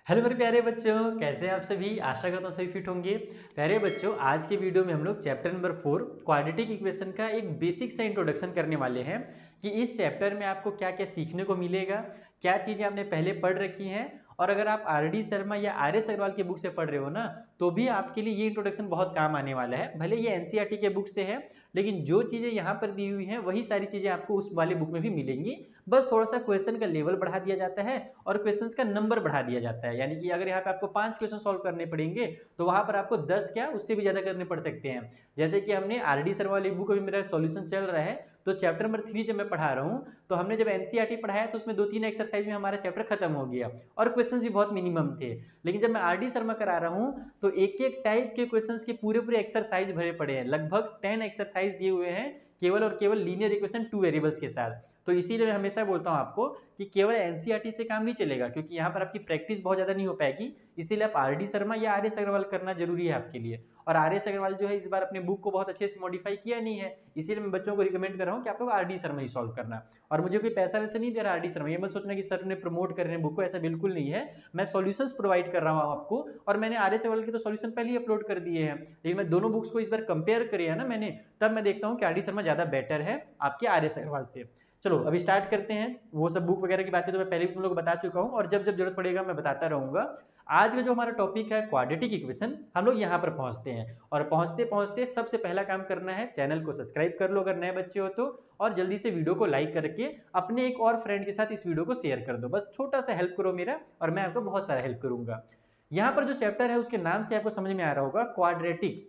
Hello मेरे प्यारे बच्चों, कैसे हैं आप सभी। आशा करता हूँ सभी फिट होंगे। प्यारे बच्चों, आज के वीडियो में हम लोग चैप्टर नंबर 4 क्वाड्रेटिक इक्वेशन का एक बेसिक सा इंट्रोडक्शन करने वाले हैं कि इस चैप्टर में आपको क्या क्या सीखने को मिलेगा, क्या चीज़ें आपने पहले पढ़ रखी हैं। और अगर आप आर डी शर्मा या आर एस अग्रवाल की बुक से पढ़ रहे हो ना, तो भी आपके लिए ये इंट्रोडक्शन बहुत काम आने वाला है। भले ये एनसीईआरटी के बुक से है, लेकिन जो चीज़ें यहाँ पर दी हुई हैं वही सारी चीज़ें आपको उस वाले बुक में भी मिलेंगी। बस थोड़ा सा क्वेश्चन का लेवल बढ़ा दिया जाता है और क्वेश्चंस का नंबर बढ़ा दिया जाता है। यानी कि अगर यहाँ पे आपको 5 क्वेश्चन सॉल्व करने पड़ेंगे, तो वहां पर आपको 10 क्या उससे भी ज्यादा करने पड़ सकते हैं। जैसे कि हमने आर डी शर्मा वाली बुक, अभी मेरा सॉल्यूशन चल रहा है, तो चैप्टर नंबर 3 जब मैं पढ़ा रहा हूँ, तो हमने जब एनसीईआरटी पढ़ाया तो उसमें 2-3 एक्सरसाइज में हमारा चैप्टर खत्म हो गया और क्वेश्चंस भी बहुत मिनिमम थे। लेकिन जब मैं आर डी शर्मा करा रहा हूँ, तो एक एक टाइप के क्वेश्चंस के पूरे पूरे एक्सरसाइज भरे पड़े हैं। लगभग 10 एक्सरसाइज दिए हुए हैं केवल और केवल लीनियर इक्वेशन 2 वेरिएबल्स के साथ। तो इसीलिए मैं हमेशा बोलता हूँ आपको कि केवल एनसीईआरटी से काम नहीं चलेगा, क्योंकि यहाँ पर आपकी प्रैक्टिस बहुत ज़्यादा नहीं हो पाएगी। इसीलिए आप आर डी शर्मा या आर एस अग्रवाल करना जरूरी है आपके लिए। और आर एस अग्रवाल जो है इस बार अपने बुक को बहुत अच्छे से मॉडिफाई किया नहीं है, इसीलिए मैं बच्चों को रिकमेंड कर रहा हूँ कि आप लोग आर डी शर्मा ही सॉल्व करना। और मुझे कोई पैसा वैसे नहीं दे रहा आर डी शर्मा, ये मत सोचना कि सर ने प्रमोट कर रहे हैं बुक को, ऐसा बिल्कुल नहीं है। मैं सॉल्यूशंस प्रोवाइड कर रहा हूँ आपको, और मैंने आर एस अग्रवाल के तो सॉल्यूशन पहले ही अपलोड कर दिए हैं। लेकिन मैं दोनों बुक्स को इस बार कंपेयर किया ना मैंने, तब मैं देखता हूँ कि आर डी शर्मा ज़्यादा बेटर है आपके आर एस अग्रवाल से। चलो अभी स्टार्ट करते हैं। वो सब बुक वगैरह की बातें तो मैं पहले भी तुम लोग को बता चुका हूँ, और जब जब जरूरत पड़ेगा मैं बताता रहूंगा। आज का जो हमारा टॉपिक है क्वाड्रेटिक इक्वेशन, हम लोग यहाँ पर पहुंचते हैं। और पहुंचते पहुंचते सबसे पहला काम करना है, चैनल को सब्सक्राइब कर लो अगर नए बच्चे हो तो, और जल्दी से वीडियो को लाइक करके अपने एक और फ्रेंड के साथ इस वीडियो को शेयर कर दो। बस छोटा सा हेल्प करो मेरा, और मैं आपको बहुत सारा हेल्प करूंगा। यहाँ पर जो चैप्टर है उसके नाम से आपको समझ में आ रहा होगा, क्वाड्रेटिक।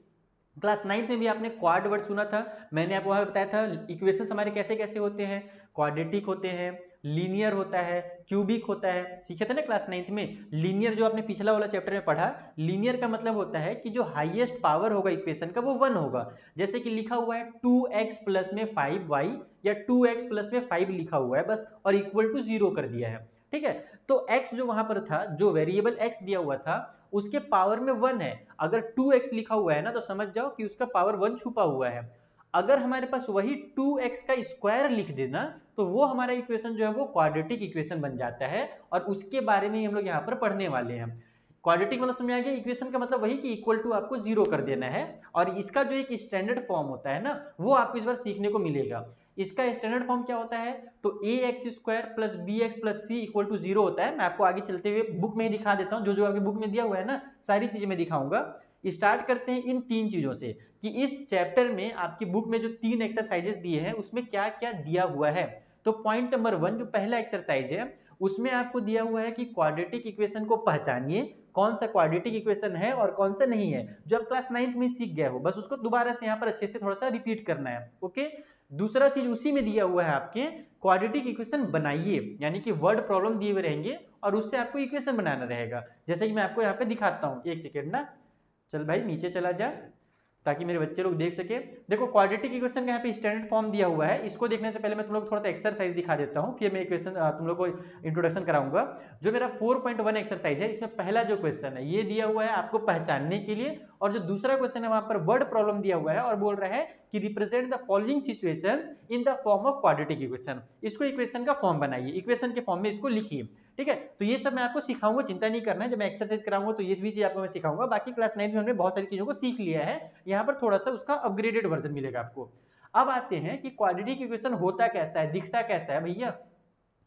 क्लास 9th में भी आपने क्वाड वर्ड सुना था, मैंने आपको वहां बताया था इक्वेशंस हमारे कैसे कैसे होते हैं। क्वाड्रेटिक होते हैं, लीनियर होता है, क्यूबिक होता है, सीखे थे ना क्लास 9th में। लीनियर जो आपने पिछला वाला चैप्टर में पढ़ा, लीनियर का मतलब होता है कि जो हाईएस्ट पावर होगा इक्वेशन का वो 1 होगा। जैसे कि लिखा हुआ है 2x प्लस में 5y, या 2x प्लस में 5 लिखा हुआ है बस, और इक्वल टू 0 कर दिया है। ठीक है, तो x जो वहां पर था, जो वेरिएबल x दिया हुआ था, उसके पावर में 1 है। अगर 2x लिखा हुआ है ना, तो समझ जाओ कि उसका पावर 1 छुपा हुआ है। अगर हमारे पास वही 2x का स्क्वायर लिख देना, तो वो हमारा इक्वेशन जो है वो क्वाड्रेटिक इक्वेशन बन जाता है। और उसके बारे में हम लोग यहाँ पर पढ़ने वाले हैं। क्वाड्रेटिक मतलब समझ आ गया, इक्वेशन का मतलब वही कि इक्वल टू आपको 0 कर देना है। और इसका जो एक स्टैंडर्ड फॉर्म होता है ना, वो आपको इस बार सीखने को मिलेगा। इसका स्टैंडर्ड फॉर्म क्या होता है, तो a x square plus b x plus c equal to 0 होता है। मैं आपको आगे चलते हुए बुक में ही दिखा देता हूँ, जो जो आपकी बुक में दिया हुआ है ना, सारी चीजें मैं दिखाऊंगा। स्टार्ट करते हैं इन 3 चीजों से, कि इस चैप्टर में आपकी बुक में जो 3 एक्सरसाइजेस दिए हैं उसमें क्या क्या दिया हुआ है। तो पॉइंट नंबर 1 जो पहला एक्सरसाइज है, उसमें आपको दिया हुआ है कि क्वाड्रेटिक इक्वेशन को पहचानिए, कौन सा क्वाड्रेटिक इक्वेशन है और कौन सा नहीं है। जो आप क्लास 9th में सीख गए हो, बस उसको दोबारा से यहाँ पर अच्छे से थोड़ा सा रिपीट करना है। ओके, दूसरा चीज उसी में दिया हुआ है आपके, क्वाड्रेटिक इक्वेशन बनाइए, यानी कि वर्ड प्रॉब्लम दिए हुए रहेंगे और उससे आपको इक्वेशन बनाना रहेगा। जैसे कि मैं आपको यहाँ पे दिखाता हूँ, एक सेकेंड ना, चल भाई नीचे चला जा ताकि मेरे बच्चे लोग देख सके। देखो क्वाड्रेटिक इक्वेशन का यहाँ पे स्टैंडर्ड फॉर्म दिया हुआ है, इसको देखने से पहले मैं तुम लोग थोड़ा सा एक्सरसाइज दिखा देता हूँ, फिर मैं इक्वेशन तुम लोग को इंट्रोडक्शन कराऊंगा। जो मेरा 4.1 एक्सरसाइज है, इसमें पहला जो क्वेश्चन है ये दिया हुआ है आपको पहचानने के लिए, और जो दूसरा क्वेश्चन है वहां पर वर्ड प्रॉब्लम दिया हुआ है और बोल रहा है कि represent the following situations in the form of quadratic equation. इसको इक्वेशन का फॉर्म बनाइए, इक्वेशन के फॉर्म में इसको लिखिए। ठीक है, तो ये सब मैं आपको सिखाऊंगा, चिंता नहीं करना है। जब मैं एक्सरसाइज कराऊंगा तो ये भी चीज आपको मैं सिखाऊंगा। बाकी क्लास 9 में हमने बहुत सारी चीजों को सीख लिया है, यहाँ पर थोड़ा सा उसका अपग्रेडेड वर्जन मिलेगा आपको। अब आते हैं कि क्वाड्रेटिक इक्वेशन होता कैसा है, दिखता कैसा है भैया।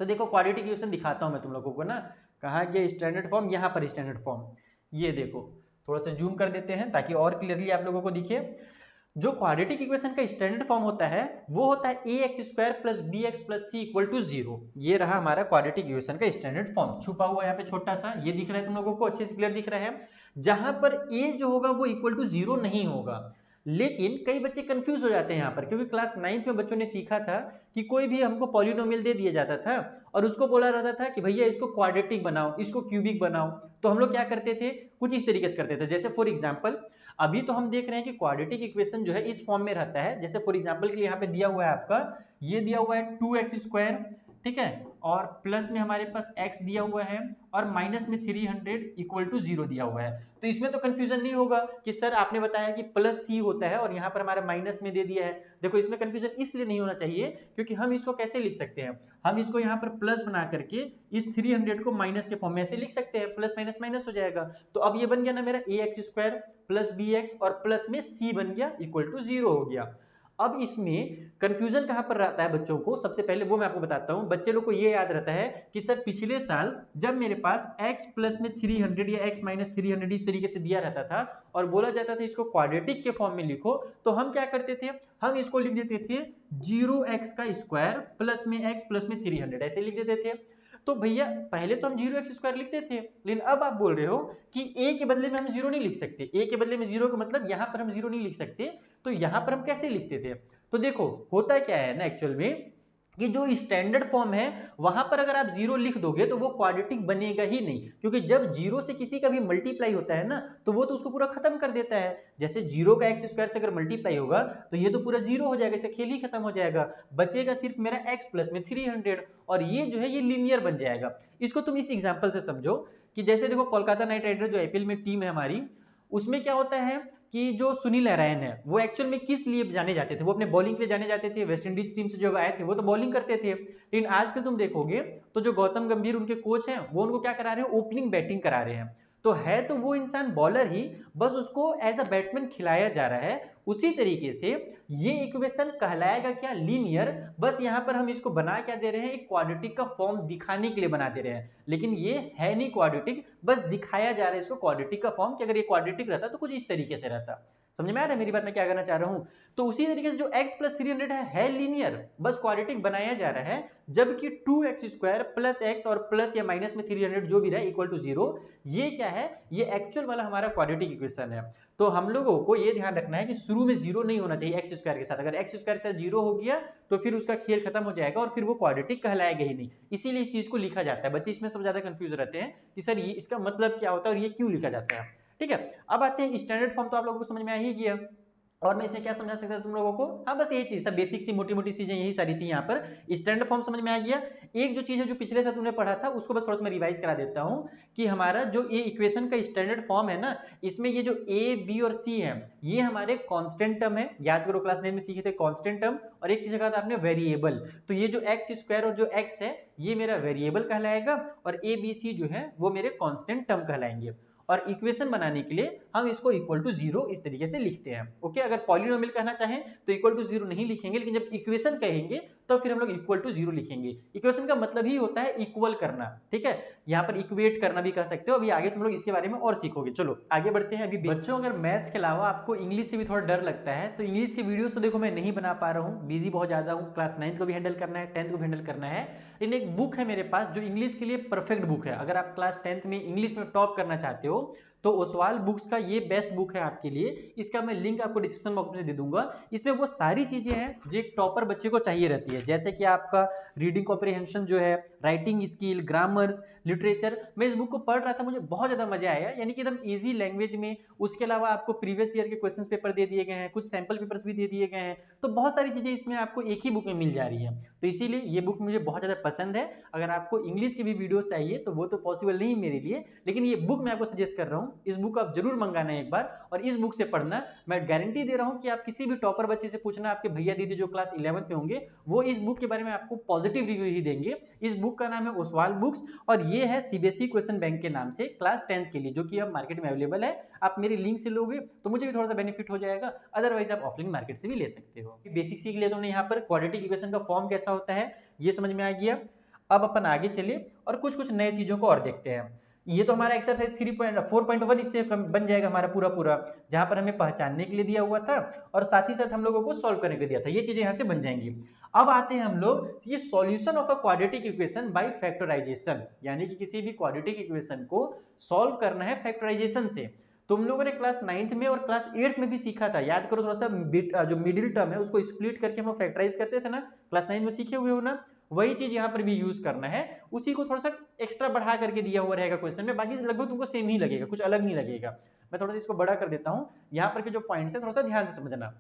तो देखो क्वाड्रेटिक इक्वेशन दिखाता हूं मैं तुम लोगों को ना, कहाँ गया स्टैंडर्ड फॉर्म, यहाँ पर स्टैंडर्ड फॉर्म। ये देखो, थोड़ा सा जूम कर देते हैं ताकि और क्लियरली आप लोगों को दिखे। जो क्वाड्रेटिक इक्वेशन का स्टैंडर्ड फॉर्म होता है वो होता है a x square plus b x plus c equal to 0। ये रहा हमारा क्वाड्रेटिक इक्वेशन का स्टैंडर्ड फॉर्म, छुपा हुआ यहाँ पे छोटा सा, ये दिख रहा है तुम लोगों को, अच्छे से क्लियर दिख रहा है। जहां पर ए जो होगा वो इक्वल टू 0 नहीं होगा। लेकिन कई बच्चे कंफ्यूज हो जाते हैं यहाँ पर, क्योंकि क्लास 9th में बच्चों ने सीखा था कि कोई भी हमको पॉलिनोमियल दे दिया जाता था और उसको बोला जाता था कि भैया इसको क्वाड्रेटिक बनाओ, इसको क्यूबिक बनाओ। तो हम लोग क्या करते थे, कुछ इस तरीके से करते थे। जैसे फॉर एग्जांपल अभी तो हम देख रहे हैं कि क्वाड्रेटिक इक्वेशन जो है इस फॉर्म में रहता है। जैसे फॉर एग्जांपल के लिए यहाँ पे दिया हुआ है आपका, ये दिया हुआ है 2x स्क्वायर ठीक है, और प्लस में हमारे पास x दिया हुआ है और माइनस में 300 इक्वल टू 0 दिया हुआ है। तो इसमें तो कंफ्यूजन नहीं होगा कि सर आपने बताया कि प्लस c होता है और यहाँ पर हमारा माइनस में दे दिया है। देखो इसमें कंफ्यूजन इसलिए नहीं होना चाहिए क्योंकि हम इसको कैसे लिख सकते हैं, हम इसको यहाँ पर प्लस बना करके इस 300 को माइनस के फॉर्म में ऐसे लिख सकते हैं, प्लस माइनस माइनस हो जाएगा। तो अब ये बन गया ना मेरा ax² प्लस bx और प्लस में c बन गया इक्वल टू 0 हो गया। अब इसमें कंफ्यूजन कहां पर रहता है बच्चों को, सबसे पहले वो मैं आपको बताता हूं। बच्चे लोग को ये याद रहता है कि सर पिछले साल जब मेरे पास x प्लस में 300 या x माइनस 300 इस तरीके से दिया रहता था और बोला जाता था इसको क्वाड्रेटिक के फॉर्म में लिखो, तो हम क्या करते थे, हम इसको लिख देते थे 0x² प्लस में x प्लस में 300 ऐसे लिख देते थे। तो भैया पहले तो हम 0x² लिखते थे, लेकिन अब आप बोल रहे हो कि a के बदले में हम 0 नहीं लिख सकते, a के बदले में 0 का मतलब यहाँ पर हम 0 नहीं लिख सकते, तो यहाँ पर हम कैसे लिखते थे। तो देखो होता क्या है ना एक्चुअल में कि जो स्टैंडर्ड फॉर्म है वहां पर अगर आप 0 लिख दोगे तो वो क्वाड्रेटिक बनेगा ही नहीं, क्योंकि जब 0 से किसी का भी मल्टीप्लाई होता है ना तो वो तो उसको पूरा खत्म कर देता है। जैसे 0 का x² से अगर मल्टीप्लाई होगा तो ये तो पूरा 0 हो जाएगा, इसे खेल ही खत्म हो जाएगा, बचेगा सिर्फ मेरा x प्लस में 300 और ये जो है ये लीनियर बन जाएगा। इसको तुम इस एग्जाम्पल से समझो कि जैसे देखो कोलकाता नाइट राइडर जो आईपीएल में टीम है हमारी, उसमें क्या होता है कि जो सुनील नारायण है वो एक्चुअल में किस लिए जाने जाते थे, वो अपने बॉलिंग के लिए जाने जाते थे। वेस्ट इंडीज टीम से जब आए थे वो तो बॉलिंग करते थे, लेकिन आजकल तुम देखोगे तो जो गौतम गंभीर उनके कोच हैं वो उनको क्या करा रहे हैं, ओपनिंग बैटिंग करा रहे हैं। तो है तो वो इंसान बॉलर ही, बस उसको एज अ बैट्समैन खिलाया जा रहा है। उसी तरीके से ये इक्वेशन कहलाएगा क्या, लीनियर। बस यहाँ पर हम इसको बना क्या दे रहे हैं, एक क्वाड्रेटिक का फॉर्म दिखाने के लिए बना दे रहे हैं, लेकिन ये है नहीं क्वाड्रेटिक, बस दिखाया जा रहा है इसको क्वाड्रेटिक का फॉर्म कि अगर ये क्वाड्रेटिक रहता तो कुछ इस तरीके से रहता। समझ में आ रहा है मेरी बात, मैं क्या करना चाह रहा हूं। तो उसी तरीके से जो x प्लस 300 है लीनियर, बस क्वाड्रेटिक बनाया जा रहा है, जबकि 2x² प्लस x और प्लस या माइनस में 300 जो भी रहा इक्वल टू 0, ये क्या है, ये एक्चुअल वाला हमारा क्वाड्रेटिक इक्वेशन है। तो हम लोगों को ये ध्यान रखना है कि शुरू में 0 नहीं होना चाहिए x² के साथ, अगर x² के साथ 0 हो गया तो फिर उसका खेल खत्म हो जाएगा और फिर वो क्वाड्रेटिक कहलाएगा ही नहीं। इसीलिए इस चीज को लिखा जाता है। बच्चे इसमें सब ज्यादा कंफ्यूज रहते हैं कि सर ये इसका मतलब क्या होता है और ये क्यों लिखा जाता है। ठीक है, अब आते हैं स्टैंडर्ड फॉर्म, तो आप लोगों को समझ में आ ही गया और मैं इसमें क्या समझा सकता था तुम लोगों को, हाँ बस यही चीज था, बेसिक सी मोटी मोटी चीजें यही सारी थी। यहाँ पर स्टैंडर्ड फॉर्म समझ में आ गया। एक जो चीज है जो पिछले साल तुमने पढ़ा था उसको बस थोड़ा सा मैं रिवाइज करा देता हूँ कि हमारा जो ये इक्वेशन का स्टैंडर्ड फॉर्म है ना, इसमें ये जो a b और c है ये हमारे कांस्टेंट टर्म है, याद करो क्लास 9 में सीखे थे कांस्टेंट टर्म, और एक चीज कहा था आपने वेरिएबल। तो ये जो x² और जो x है ये मेरा वेरिएबल कहलाएगा और a b c जो है वो मेरे कांस्टेंट टर्म कहलाएंगे। और इक्वेशन बनाने के लिए हम इसको इक्वल टू 0 इस तरीके से लिखते हैं। ओके, अगर पॉलिनोमियल कहना चाहें तो इक्वल टू 0 नहीं लिखेंगे, लेकिन जब इक्वेशन कहेंगे तो फिर हम लोग इक्वल टू 0 लिखेंगे। इक्वेशन का मतलब ही होता है इक्वल करना, ठीक है, यहाँ पर इक्वेट करना भी कह सकते हो। अभी आगे तुम लोग इसके बारे में और सीखोगे। चलो आगे बढ़ते हैं। अभी बच्चों अगर मैथ्स के अलावा आपको इंग्लिश से भी थोड़ा डर लगता है तो इंग्लिश के वीडियोस तो देखो मैं नहीं बना पा रहा हूँ, बिजी बहुत ज्यादा हूँ, क्लास 9th को भी हैंडल करना है, 10th को भी हैंडल करना है। लेकिन एक बुक है मेरे पास जो इंग्लिश के लिए परफेक्ट बुक है। अगर आप क्लास 10th में इंग्लिश में टॉप करना चाहते हो तो ओसवाल बुक्स का ये बेस्ट बुक है आपके लिए। इसका मैं लिंक आपको डिस्क्रिप्शन बॉक्स में दे दूंगा। इसमें वो सारी चीजें हैं जो एक टॉपर बच्चे को चाहिए रहती है, जैसे कि आपका रीडिंग कॉम्प्रिहेंशन जो है, राइटिंग स्किल, ग्रामर्स, लिटरेचर। मैं इस बुक को पढ़ रहा था, मुझे बहुत ज्यादा मजा आया, यानी कि एकदम इजी लैंग्वेज में। उसके अलावा आपको प्रीवियस ईयर के क्वेश्चन पेपर दे दिए गए हैं, कुछ सैंपल पेपर्स भी दे दिए गए हैं, तो बहुत सारी चीजें इसमें आपको एक ही बुक में मिल जा रही है। तो इसीलिए ये बुक मुझे बहुत ज्यादा पसंद है। अगर आपको इंग्लिश की भी वीडियोस चाहिए तो वो तो पॉसिबल नहीं मेरे लिए, लेकिन ये बुक मैं आपको सजेस्ट कर रहा हूँ। इस बुक आप जरूर मंगाना एक बार और इस बुक से पढ़ना। मैं गारंटी दे रहा हूँ कि आप किसी भी टॉपर बच्चे से पूछना, आपके भैया दीदी जो क्लास 11th में होंगे वो इस बुक के बारे में आपको पॉजिटिव रिव्यू ही देंगे। इस बुक का नाम है ओसवाल बुक्स और ये है सीबीएसई क्वेश्चन बैंक के नाम से क्लास 10th के लिए, जो कि अब मार्केट में अवेलेबल है। आप मेरे लिंक से लोगे तो मुझे भी थोड़ा सा बेनिफिट हो जाएगा, अदरवाइज आप ऑफलाइन मार्केट से भी ले सकते हो। बेसिक सीख लिया तुमने यहाँ पर क्वाड्रेटिक इक्वेशन का फॉर्म कैसा होता है, ये समझ में आ गया। अब अपन आगे चले और कुछ नए चीजों को और देखते हैं। ये तो हमारा एक्सरसाइज 4.1 इससे बन जाएगा हमारा पूरा, जहां पर हमें पहचानने के लिए दिया हुआ था और साथ ही साथ हम लोगों को सॉल्व करने के लिए दिया था। ये चीजें यहाँ से बन जाएंगी। अब आते हैं हम लोग ये solution of a quadratic equation by factorisation, यानी कि किसी भी क्वाड्रेटिक इक्वेशन को सॉल्व करना है फैक्टराइजेशन से। तुम लोगों ने क्लास 9th में और क्लास 8th में भी सीखा था, याद करो थोड़ा सा, जो मिडिल टर्म है उसको स्प्लिट करके हम लोग फैक्टराइज करते थे ना, क्लास 9 में सीखे हुए हो ना, वही चीज यहाँ पर भी यूज करना है। उसी को थोड़ा सा एक्स्ट्रा बढ़ा करके दिया हुआ रहेगा क्वेश्चन में, बाकी लगभग तुमको सेम ही लगेगा, कुछ अलग नहीं लगेगा। मैं थोड़ा सा इसको बड़ा कर देता हूँ, यहाँ पर के जो पॉइंट्स है थोड़ा सा ध्यान से समझना।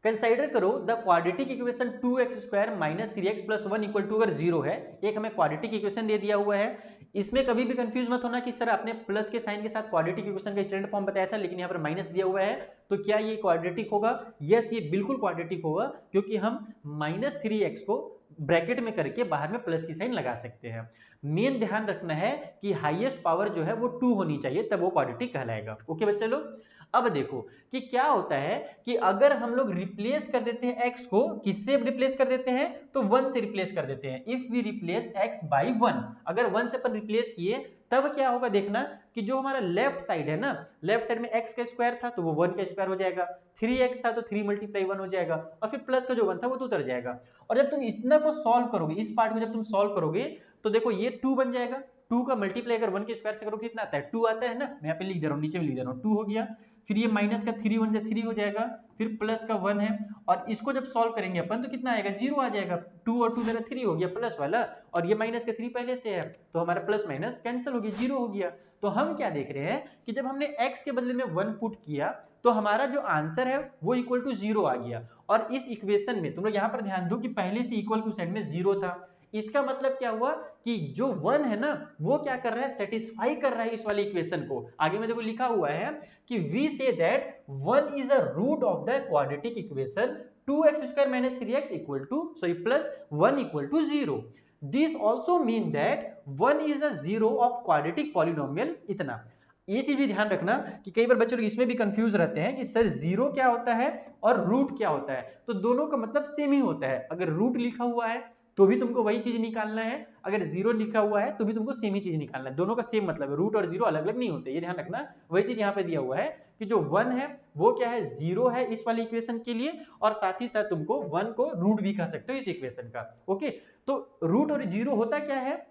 कंसीडर करो the quadratic equation 2x² - 3x + 1 = अगर 0 है, एक हमें क्वाड्रेटिक इक्वेशन दे दिया हुआ है। इसमें कभी भी कंफ्यूज मत होना कि सर आपने प्लस के साइन के साथ क्वाड्रेटिक इक्वेशन का स्टैंडर्ड फॉर्म बताया था, लेकिन यहाँ पर माइनस दिया हुआ है, तो क्या ये क्वाड्रेटिक होगा? यस, ये बिल्कुल क्वाड्रेटिक होगा, क्योंकि हम -3x को ब्रैकेट में करके बाहर में प्लस की साइन लगा सकते हैं। मेन ध्यान रखना है कि हाईएस्ट पावर जो है वो 2 होनी चाहिए, तब वो क्वाड्रेटिक कहलाएगा। ओके बच्चे लोग, अब देखो कि क्या होता है कि अगर हम लोग रिप्लेस कर देते हैं x को, किससे रिप्लेस कर देते हैं? तो 1 से रिप्लेस कर देते हैं। If we replace x by 1, अगर 1 से अपन रिप्लेस किए तब क्या होगा देखना कि जो हमारा लेफ्ट साइड है ना, लेफ्ट साइड में x का स्क्वायर था तो वो 1 का स्क्वायर हो जाएगा, 3x था तो 3 × 1 हो जाएगा, और फिर प्लस का जो 1 था वो तो उतर जाएगा। और जब तुम इतना को सॉल्व करोगे, इस पार्ट को जब तुम सॉल्व करोगे तो देखो ये 2 बन जाएगा। 2 का मल्टीप्लाई अगर 1 के स्क्वायर से करोगे कितना आता है? 2 आता है ना। मैं यहाँ पे लिख दे रहा हूँ, नीचे में लिख दे रहा हूँ, 2 हो गया। फिर ये माइनस का 3 बन जाए, 3 हो जाएगा, फिर प्लस का 1 है, और इसको जब सॉल्व करेंगे अपन तो कितना आएगा? 0 आ जाएगा। 2 और 2 मेरा 3 हो गया प्लस वाला, और ये माइनस का 3 पहले से है तो हमारा प्लस माइनस कैंसिल हो गया, 0 हो गया। तो हम क्या देख रहे हैं कि जब हमने x के बदले में 1 पुट किया तो हमारा जो आंसर है वो इक्वल टू 0 आ गया। और इस इक्वेशन में तुम लोग यहाँ पर ध्यान दो कि पहले से इक्वल टू साइड में 0 था। इसका मतलब क्या हुआ कि जो 1 है ना वो क्या कर रहा है? सेटिस्फाई कर रहा है इस वाली इक्वेशन को। आगे में देखो लिखा हुआ है कि वी से that 1 is a root of the quadratic equation 2x² - 3x + 1 = 0। This also mean that 1 is a 0 of quadratic polynomial. इतना ये चीज भी ध्यान रखना कि कई बार बच्चे लोग इसमें भी कंफ्यूज रहते हैं कि सर 0 क्या होता है और रूट क्या होता है। तो दोनों का मतलब सेम ही होता है। अगर रूट लिखा हुआ है तो भी तुमको वही चीज निकालना है, अगर 0 लिखा हुआ है तो भी तुमको सेम ही चीज निकालना है। दोनों का सेम मतलब है, रूट और 0 अलग अलग नहीं होते, ये ध्यान रखना। वही चीज यहाँ पे दिया हुआ है कि जो 1 है वो क्या है? 0 है इस वाली इक्वेशन के लिए, और साथ ही साथ तुमको 1 को रूट भी कह सकते हो इस इक्वेशन का। ओके, तो रूट और 0 होता क्या है?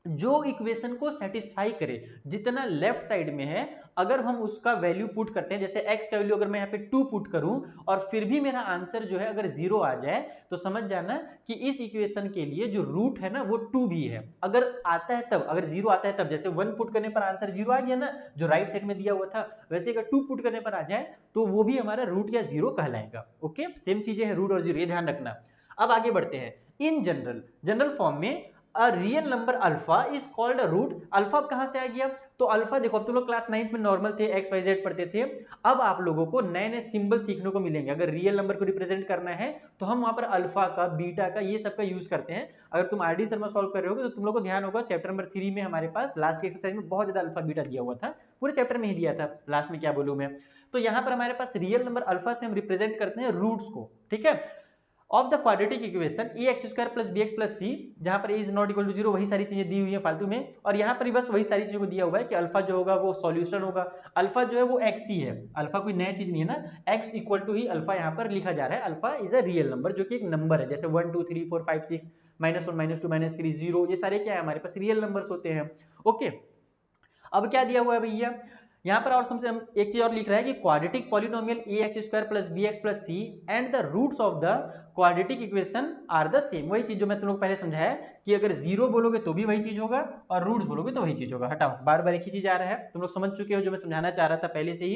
जो इक्वेशन को सेटिस्फाई करे, जितना लेफ्ट साइड में है अगर हम उसका वैल्यू पुट करते हैं, जैसे x का वैल्यू अगर मैं यहाँ पे 2 पुट करूं और फिर भी मेरा आंसर जो है अगर 0 आ जाए तो समझ जाना कि इस इक्वेशन के लिए जो रूट है ना वो 2 भी है। अगर आता है तब, अगर 0 आता है तब, जैसे 1 पुट करने पर आंसर 0 आ गया ना जो राइट साइड में दिया हुआ था, वैसे अगर 2 पुट करने पर आ जाए तो वो भी हमारा रूट या 0 कहलाएगा। ओके, सेम चीजें हैं रूट और 0, ये ध्यान रखना। अब आगे बढ़ते हैं। इन जनरल फॉर्म में A real number alpha is called a root। Alpha कहां से आ गया? तो अल्फा देखो, अब तुम लोग क्लास 9th में नॉर्मल थे, एक्स वाई जेड पढ़ते थे। अब आप लोगों को नए नए सिंबल सीखने को मिलेंगे। अगर रियल नंबर को रिप्रेजेंट करना है तो हम वहां पर अल्फा का, बीटा का, ये सब का यूज करते हैं। अगर तुम आरडी शर्मा सॉल्व कर रहे होगे तो तुम लोग को ध्यान होगा चैप्टर नंबर 3 में हमारे पास लास्ट के एक्सरसाइज में बहुत ज्यादा अल्फा बीटा दिया हुआ था, पूरे चैप्टर में ही दिया था। लास्ट में क्या बोलूं मैं, तो यहाँ पर हमारे पास रियल नंबर अल्फा से हम रिप्रेजेंट करते हैं रूट्स को। ठीक है, of the quadratic equation ax² + bx + c, जहां पर a is not equal to 0, वही सारी चीजें दी हुई है फालतू में, और यहाँ पर भी बस वही सारी चीजों को दिया हुआ है कि अल्फा जो होगा वो सॉल्यूशन होगा। अल्फा जो है वो x ही है, अल्फा कोई नया चीज नहीं है ना, x इक्वल टू ही अल्फा यहाँ पर लिखा जा रहा है। Alpha is a real number जो कि एक नंबर है, जैसे 1 2 3 4 5 6 -1 -2 -3 0, ये सारे क्या है हमारे पास? रियल नंबर्स होते हैं। ओके, अब क्या दिया हुआ है भैया यहाँ पर, और समझे हम एक चीज और लिख रहा है कि quadratic polynomial ax² + bx + c and the roots of the quadratic equation are the same. वही चीज जो मैं तुम लोग पहले समझाया कि अगर 0 बोलोगे तो भी वही चीज होगा और रूट्स बोलोगे तो वही चीज होगा। हटाओ, बार बार एक ही चीज आ रहा है, तुम लोग समझ चुके हो जो मैं समझाना चाह रहा था पहले से ही,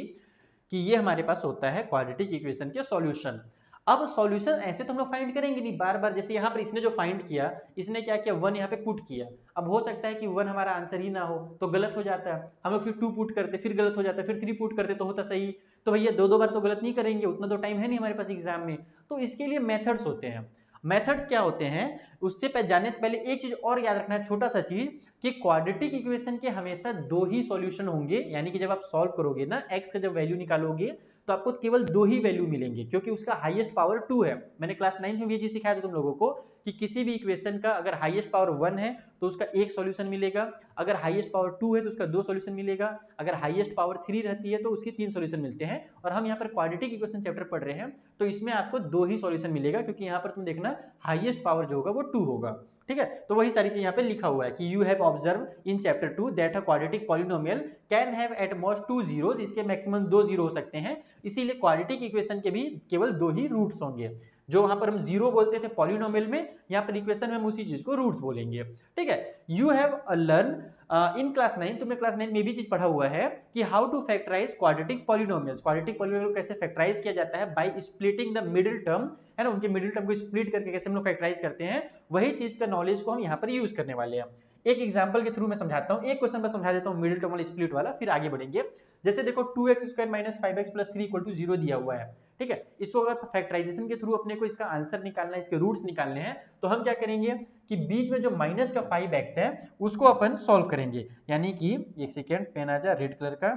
कि ये हमारे पास होता है क्वाड्रेटिक इक्वेशन के सॉल्यूशन। अब सॉल्यूशन ऐसे तो हम लोग फाइंड करेंगे नहीं बार बार, जैसे यहाँ पर इसने जो फाइंड किया, इसने क्या किया? 1 यहाँ पे पुट किया। अब हो सकता है कि 1 हमारा आंसर ही ना हो तो गलत हो जाता है, हम लोग फिर 2 पुट करते फिर गलत हो जाता है, फिर 3 पुट करते तो होता सही। तो भैया दो बार तो गलत नहीं करेंगे, उतना तो टाइम है नहीं हमारे पास एग्जाम में। तो इसके लिए मेथड्स होते हैं। मेथड्स क्या होते हैं उससे जाने से पहले एक चीज और याद रखना है, छोटा सा चीज, कि क्वाड्रेटिक इक्वेशन के हमेशा 2 ही सॉल्यूशन होंगे। यानी कि जब आप सॉल्व करोगे ना, x का जब वैल्यू निकालोगे तो आपको केवल 2 ही वैल्यू मिलेंगे, क्योंकि उसका हाईएस्ट पावर 2 है। मैंने क्लास 9 में भी ये चीज सिखाया था तुम लोगों को कि किसी भी इक्वेशन का अगर हाईएस्ट पावर 1 है तो उसका एक सॉल्यूशन मिलेगा, अगर हाईएस्ट पावर 2 है तो उसका 2 सॉल्यूशन मिलेगा, अगर हाईएस्ट पावर 3 रहती है तो उसके 3 सॉल्यूशन मिलते हैं। और हम यहाँ पर क्वाड्रेटिक इक्वेशन चैप्टर पढ़ रहे हैं तो इसमें आपको 2 ही सॉल्यूशन मिलेगा, क्योंकि यहाँ पर तुम देखना हाईएस्ट पावर जो होगा वो 2 होगा। ठीक है, तो वही सारी चीज यहाँ पे लिखा हुआ है कि you have observe in chapter 2 that a quadratic polynomial can have at most 2 zeros, इसके मैक्सिमम 2 जीरो हो सकते हैं। इसीलिए क्वाड्रेटिक इक्वेशन के भी केवल 2 ही रूट्स होंगे। जो वहां पर हम 0 बोलते थे पॉलिनोमियल में, यहाँ पर इक्वेशन में हम उसी चीज को रूट्स बोलेंगे। ठीक है, you have learn in class 9 तुमने क्लास 9 में भी चीज पढ़ा हुआ है कि how to factorise quadratic polynomials. Quadratic polynomial कैसे फैक्टराइज किया जाता है, by splitting the middle term, है ना, उनके मिडिल टर्म को स्प्लिट करके कैसे हम लोग फैक्टराइज करते हैं, वही चीज का नॉलेज को हम यहाँ पर यूज करने वाले हैं। एक एग्जांपल के थ्रू मैं समझाता हूँ, एक क्वेश्चन मैं समझा देता हूँ मिडिल टर्म वाला स्प्लिट वाला, फिर आगे बढ़ेंगे। जैसे देखो 2x² - 5x + 3 = 0 दिया हुआ है, ठीक है। इसको अगर फैक्टराइजेशन के थ्रू अपने को इसका आंसर निकालना है, इसके रूट्स निकालने हैं, तो हम क्या करेंगे कि बीच में जो माइनस का 5x है उसको अपन सॉल्व करेंगे। यानी कि एक सेकेंड, पेन आ जा रेड कलर का,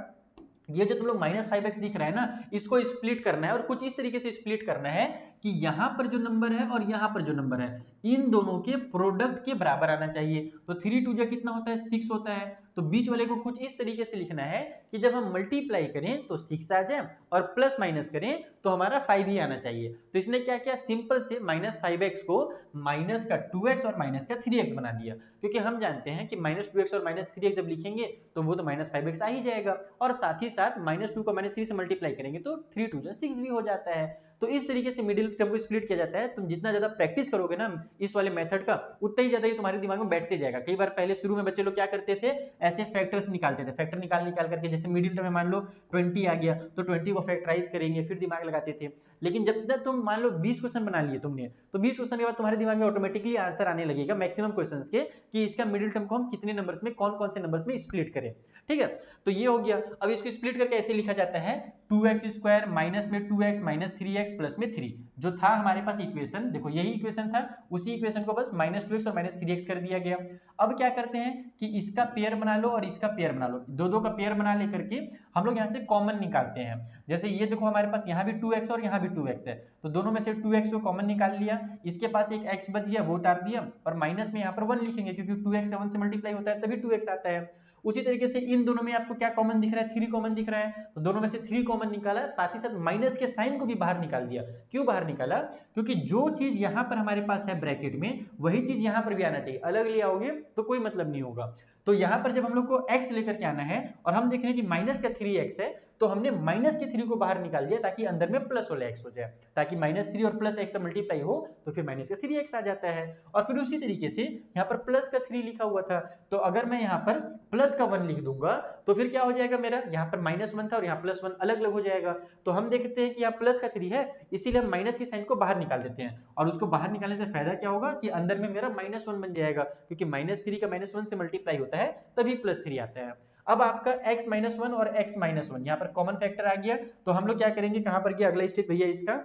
ये जो तुम लोग -5x दिख रहा है ना, इसको स्प्लिट करना है और कुछ इस तरीके से स्प्लिट करना है कि यहाँ पर जो नंबर है और यहाँ पर जो नंबर है इन दोनों के प्रोडक्ट के बराबर आना चाहिए। तो 3 2 कितना होता है, 6 होता है। तो बीच वाले को कुछ इस तरीके से लिखना है कि जब हम मल्टीप्लाई करें तो 6 आ जाए और प्लस माइनस करें तो हमारा 5 ही आना चाहिए। तो इसने क्या किया, सिंपल से -5x को माइनस का 2x और माइनस का 3x बना दिया, क्योंकि हम जानते हैं कि -2x और -3x जब लिखेंगे तो वो तो -5x आ ही जाएगा, और साथ ही साथ -2 को -3 से मल्टीप्लाई करेंगे तो 3 2 6 भी हो जाता है। तो इस तरीके से मिडिल टर्म को स्प्लिट किया जाता है। तुम जितना ज्यादा प्रैक्टिस करोगे ना इस वाले मेथड का, उतना ही ज्यादा ये तुम्हारे दिमाग में बैठते जाएगा। कई बार पहले शुरू में बच्चे लोग क्या करते थे, ऐसे फैक्टर्स निकालते थे, फैक्टर निकाल करके, जैसे मिडिल टर्म में मान लो 20 आ गया तो 20 को फैक्टराइज करेंगे, फिर दिमाग लगाते थे। लेकिन जब तक तुम मान लो 20 क्वेश्चन बना लिए तुमने, तो 20 क्वेश्चन के बाद तुम्हारे दिमाग में ऑटोमेटिकली आंसर आने लगेगा मैक्सिमम क्वेश्चंस के, कि इसका मिडिल टर्म को हम कितने नंबर्स में, कौन कौन से नंबर्स में स्प्लिट करें, ठीक है। तो ये हो गया। अब इसको स्प्लिट करके ऐसे लिखा जाता है 2x² माइनस में 2x माइनस 3x प्लस में 3, जो था हमारे पास इक्वेशन, देखो यही इक्वेशन था, उसी इक्वेशन को बस -2x और -3x कर दिया गया। अब क्या करते हैं कि इसका पेयर बना लो और इसका पेयर बना लो, दो का पेयर बना लेकर के हम लोग यहाँ से कॉमन निकालते हैं। जैसे ये देखो हमारे पास यहाँ भी 2x और यहाँ भी 2x है, तो दोनों में से 2x को कॉमन निकाल लिया, इसके पास एक x बच गया वो उतार दिया, और माइनस में यहाँ पर 1 लिखेंगे क्योंकि 2x 1 से मल्टीप्लाई होता है तभी 2x आता है। उसी तरीके से इन दोनों में आपको क्या कॉमन दिख रहा है, 3 कॉमन दिख रहा है, तो दोनों में से 3 कॉमन निकाला, साथ ही साथ माइनस के साइन को भी बाहर निकाल दिया। क्यों बाहर निकाला, क्योंकि जो चीज यहां पर हमारे पास है ब्रैकेट में, वही चीज यहां पर भी आना चाहिए, अलग ले आओगे तो कोई मतलब नहीं होगा। तो यहां पर जब हम लोग को x लेकर के आना है और हम देख रहे हैं कि माइनस का 3x है, तो हमने माइनस के 3 को बाहर निकाल दिया ताकि अंदर में प्लस वाला x हो जाए, ताकि -3 और प्लस x से मल्टीप्लाई हो तो फिर माइनस का 3x आ जाता है। और फिर उसी तरीके से यहाँ पर प्लस का 3 लिखा हुआ था, तो अगर मैं यहाँ पर प्लस का 1 लिख दूंगा तो फिर क्या हो जाएगा, मेरा यहाँ पर -1 था और यहाँ +1 अलग अलग हो जाएगा। तो हम देखते हैं कि यहाँ प्लस का 3 है, इसीलिए हम माइनस की साइन को बाहर निकाल देते हैं, और उसको बाहर निकालने से फायदा क्या होगा कि अंदर में मेरा -1 बन जाएगा, क्योंकि -3 का -1 से मल्टीप्लाई होता है तभी +3 आता है। अब आपका x - 1 और x - 1 यहाँ पर कॉमन फैक्टर आ गया, तो हम लोग क्या करेंगे, कहाँ पर गया अगला स्टेप भैया इसका,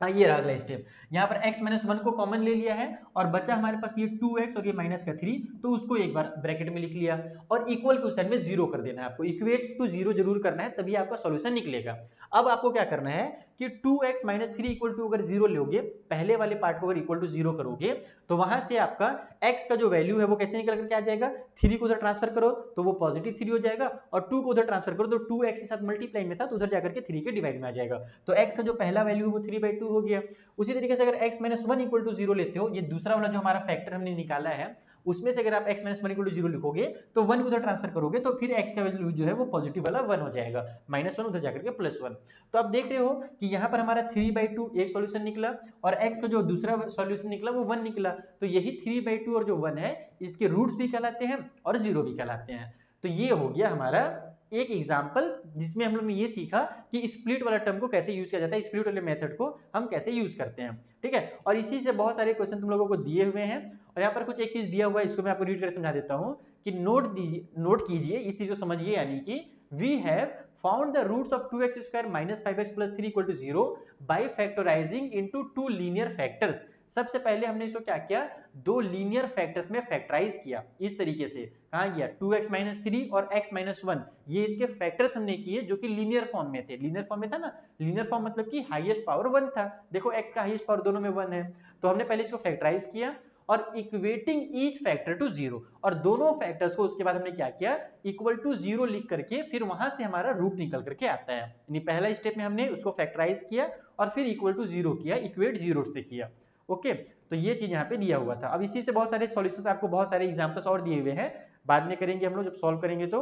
ये रहा अगला स्टेप। यहाँ पर x - 1 को कॉमन ले लिया है और बचा हमारे पास ये 2x और ये -3, तो उसको एक बार ब्रैकेट में लिख लिया और इक्वल टू साइन में 0 कर देना है आपको, इक्वेट टू 0 जरूर करना है तभी आपका सॉल्यूशन निकलेगा। अब आपको क्या करना है कि 2x - 3 इक्वल टू अगर 0 लोगे, पहले वाले पार्ट को अगर इक्वल टू 0 करोगे तो वहां से आपका x का जो वैल्यू है वो कैसे निकल करके आ जाएगा, 3 को उधर ट्रांसफर करो तो वो +3 हो जाएगा, और 2 को उधर ट्रांसफर करो तो 2x के साथ मल्टीप्लाई में था तो उधर जाकर के 3 के डिवाइड में आ जाएगा। तो x का जो पहला वैल्यू है वो 3/2 हो गया। उसी तरीके से अगर x - 1 इक्वल टू 0 लेते हो, ये दूसरा वाला जो हमारा फैक्टर हमने निकाला है उसमें से अगर आप x - 1 इक्वल टू 0 लिखोगे तो 1 उधर ट्रांसफर करोगे तो फिर x का वैल्यू जो है वो पॉजिटिव वाला 1 हो जाएगा, -1 उधर जाकर के +1। तो आप देख रहे हो कि यहाँ पर हमारा 3/2 एक सॉल्यूशन निकला और x का जो दूसरा सॉल्यूशन निकला वो 1 निकला, तो यही 3/2 और जो 1 है इसके रूट्स भी कहलाते हैं और 0 भी कहलाते हैं। तो ये हो गया हमारा एक एग्जाम्पल जिसमें हम लोग ने ये सीखा कि स्प्लिट वाला टर्म को कैसे यूज किया जाता है, स्प्लिट वाले मेथड को हम कैसे यूज करते हैं, ठीक है। और इसी से बहुत सारे क्वेश्चन तुम लोगों को दिए हुए हैं, और यहाँ पर कुछ एक चीज दिया हुआ है, इसको मैं आपको रीड कर समझा देता हूँ कि नोट कीजिए, इस चीज को समझिए, यानी कि we have found the roots of 2x² - 5x + 3 = 0 by factorizing into two linear factors। सबसे पहले हमने इसको क्या किया, दो लीनियर फैक्टर्स में फैक्टराइज किया। इस तरीके से कहाँ गया, 2x - 3 और x - 1, ये इसके फैक्टर्स हमने किए जो कि लीनियर फॉर्म में थे। लीनियर फॉर्म में था ना, लीनियर फॉर्म मतलब कि हाईएस्ट पावर 1 था, देखो x का हाईएस्ट पावर दोनों में 1 है, तो हमने पहले इसको फैक्टराइज किया और इक्वेटिंग ईच फैक्टर टू 0, और दोनों फैक्टर्स को उसके बाद हमने क्या किया, इक्वल टू 0 लिख करके फिर वहां से हमारा रूट निकल करके आता है। यानी पहला स्टेप में हमने उसको फैक्टराइज किया और फिर इक्वल टू 0 किया, इक्वेट 0 से किया। ओके, तो ये चीज यहाँ पे दिया हुआ था। अब इसी से बहुत सारे सॉल्यूशंस आपको बहुत सारे एग्जांपल्स और दिए हुए हैं, बाद में करेंगे हम लोग जब सॉल्व करेंगे तो।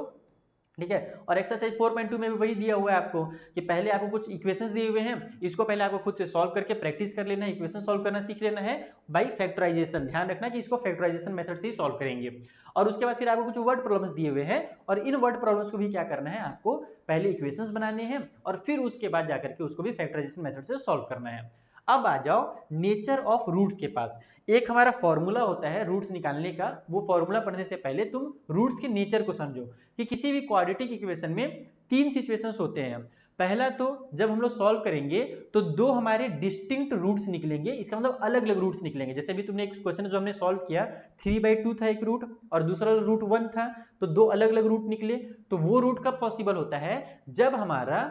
ठीक है। और एक्सरसाइज 4.2 में भी वही दिया हुआ है आपको कि पहले आपको कुछ इक्वेशंस दिए हुए हैं, इसको पहले आपको खुद से सॉल्व करके प्रैक्टिस कर लेना है, इक्वेशन सॉल्व करना सीख लेना है बाय फैक्टराइजेशन। ध्यान रखना कि इसको फैक्टराइजेशन मेथड से ही सॉल्व करेंगे। और उसके बाद फिर आपको कुछ वर्ड प्रॉब्लम्स दिए हुए हैं और इन वर्ड प्रॉब्लम्स को भी क्या करना है, आपको पहले इक्वेशंस बनाने हैं और फिर उसके बाद जाकर के उसको भी फैक्टराइजेशन मेथड से सॉल्व करना है। अब आ जाओ नेचर ऑफ रूट्स के पास। एक हमारा फॉर्मूला होता है रूट्स निकालने का, वो फॉर्मूला पढ़ने से पहले तुम रूट्स के नेचर को समझो कि किसी भी क्वाड्रेटिक इक्वेशन में तीन सिचुएशंस होते हैं। पहला तो जब हम लोग सॉल्व करेंगे तो दो हमारे डिस्टिंक्ट रूट्स निकलेंगे, इसका मतलब अलग अलग रूट्स निकलेंगे। जैसे अभी तुमने एक क्वेश्चन जो हमने सॉल्व किया 3/2 था एक रूट और दूसरा रूट 1 था, तो दो अलग अलग रूट निकले। तो वो रूट कब पॉसिबल होता है, जब हमारा